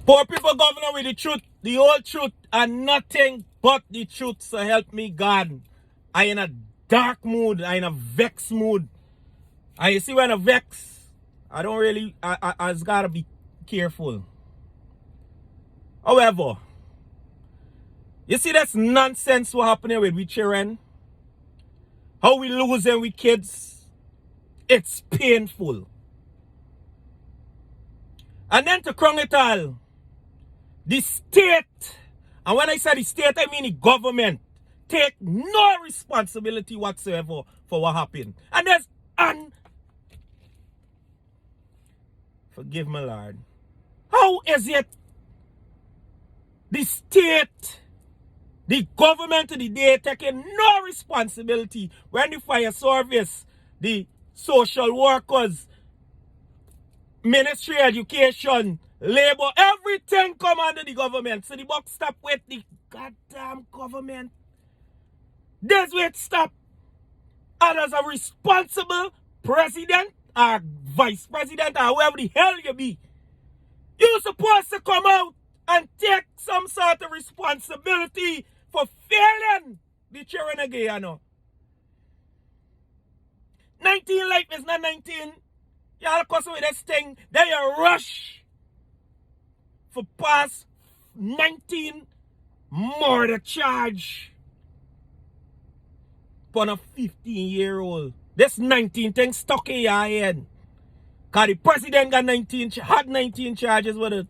Poor people governor with the truth, the whole truth, and nothing but the truth. So help me God. I in a dark mood. I in a vex mood. And you see when I vex, I don't really, I just gotta be careful. However, you see that's nonsense what happening with we children. How we losing we kids. It's painful. And then to crown it all, the state, and when I say the state, I mean the government, take no responsibility whatsoever for what happened. And there's forgive me, Lord. How is it the state, the government of the day taking no responsibility when the fire service, the social workers, ministry, education, labor, everything come under the government. So the buck stop with the goddamn government. That's where it stop. And as a responsible president or vice president or whoever the hell you be, you're supposed to come out and take some sort of responsibility for failing the children again, you know. 19 life is not 19. Y'all cause with this thing, then you rush for past 19 murder charge upon a 15-year-old. This 19 thing stuck in your head. Because the president got 19 charges with it.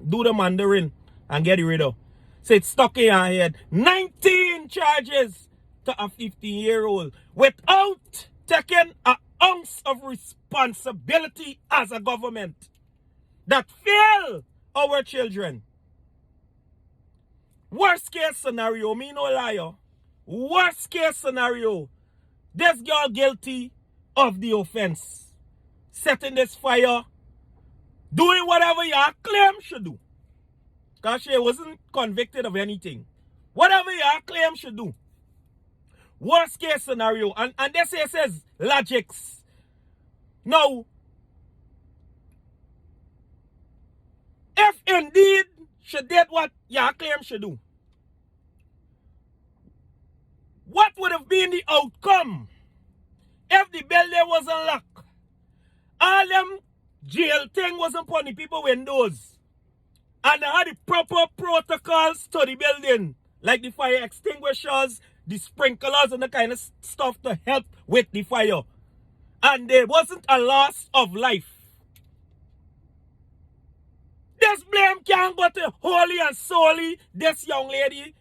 Do the Mandarin and get it rid of. So it's stuck in your head. 19 charges to a 15-year-old without taking an ounce of responsibility as a government that fail our children. Worst case scenario, me no liar. Worst case scenario, this girl guilty of the offense. Setting this fire, doing whatever your claim should do. Because she wasn't convicted of anything. Whatever your claim should do. Worst case scenario. And this here says logics. Now, if indeed she did what your claim should do, what would have been the outcome if the building wasn't locked? All them jail thing wasn't upon the people windows. And they had the proper protocols to the building. Like the fire extinguishers, the sprinklers and the kind of stuff to help with the fire. And there wasn't a loss of life. This blame can't go to wholly and solely this young lady,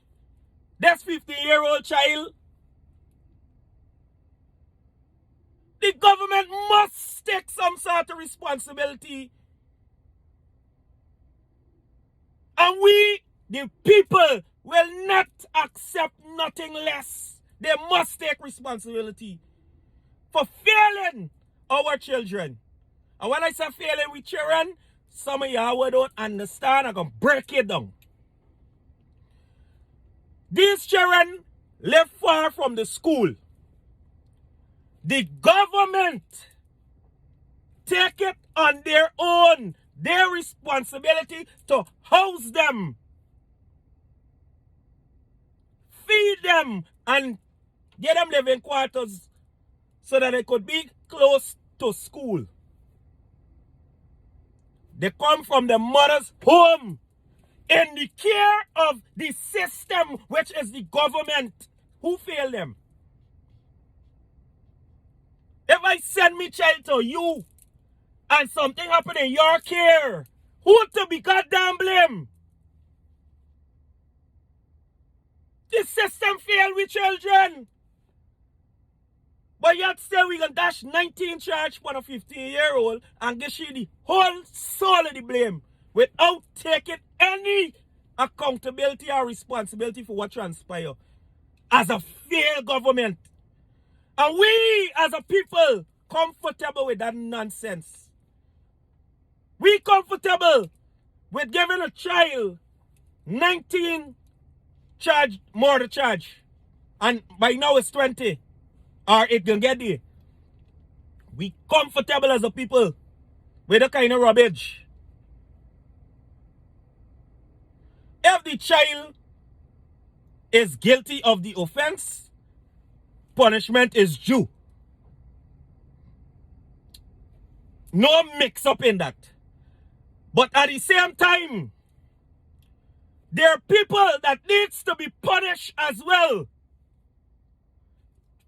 this 15-year-old child. The government must take some sort of responsibility. And we, the people, will not accept nothing less. They must take responsibility for failing our children. And when I say failing with children, some of y'all don't understand. I'm going to break it down. These children live far from the school. The government take it on their own, their responsibility to house them, feed them, and get them living quarters so that they could be close to school. They come from the mother's home in the care of the system, which is the government. Who failed them? If I send me child to you and something happen in your care, who to be goddamn blame? The system failed with children. But yet still we can dash 19 charge for a 15-year-old and give you the whole soul of the blame without taking any accountability or responsibility for what transpired as a failed government. And we, as a people, comfortable with that nonsense. We comfortable with giving a child 19 murder charge. And by now it's 20. Or it can get there. We comfortable as a people with that kind of rubbish. If the child is guilty of the offense, punishment is due. No mix up in that. But at the same time, there are people that needs to be punished as well.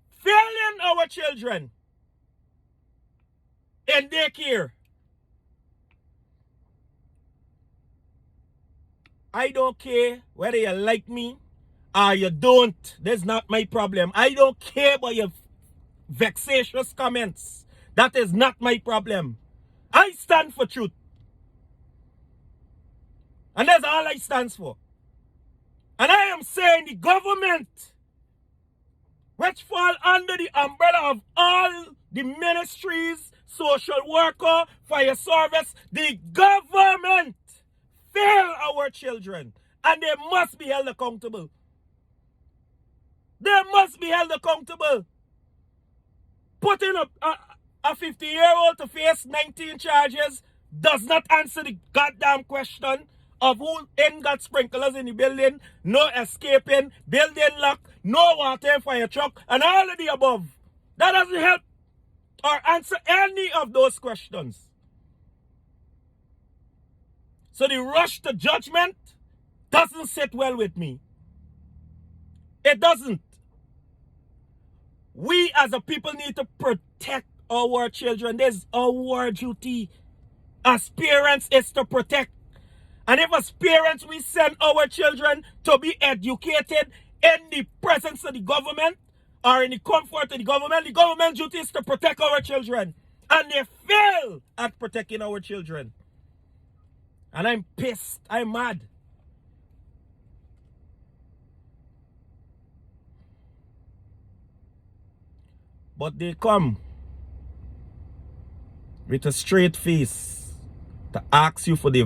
Failing our children in daycare. I don't care whether you like me or you don't. That's not my problem. I don't care about your vexatious comments. That is not my problem. I stand for truth. And that's all I stand for. And I am saying the government, which fall under the umbrella of all the ministries, social worker, fire service, the government fail our children. And they must be held accountable. They must be held accountable. Putting a 50-year-old to face 19 charges does not answer the goddamn question of who ain't got sprinklers in the building, no escaping, building lock, no water in fire truck, and all of the above. That doesn't help or answer any of those questions. So the rush to judgment doesn't sit well with me. It doesn't. We as a people need to protect our children. There's our duty as parents is to protect. And if as parents we send our children to be educated in the presence of the government or in the comfort of the government duty is to protect our children. And they fail at protecting our children. And I'm pissed. I'm mad. But they come with a straight face to ask you for the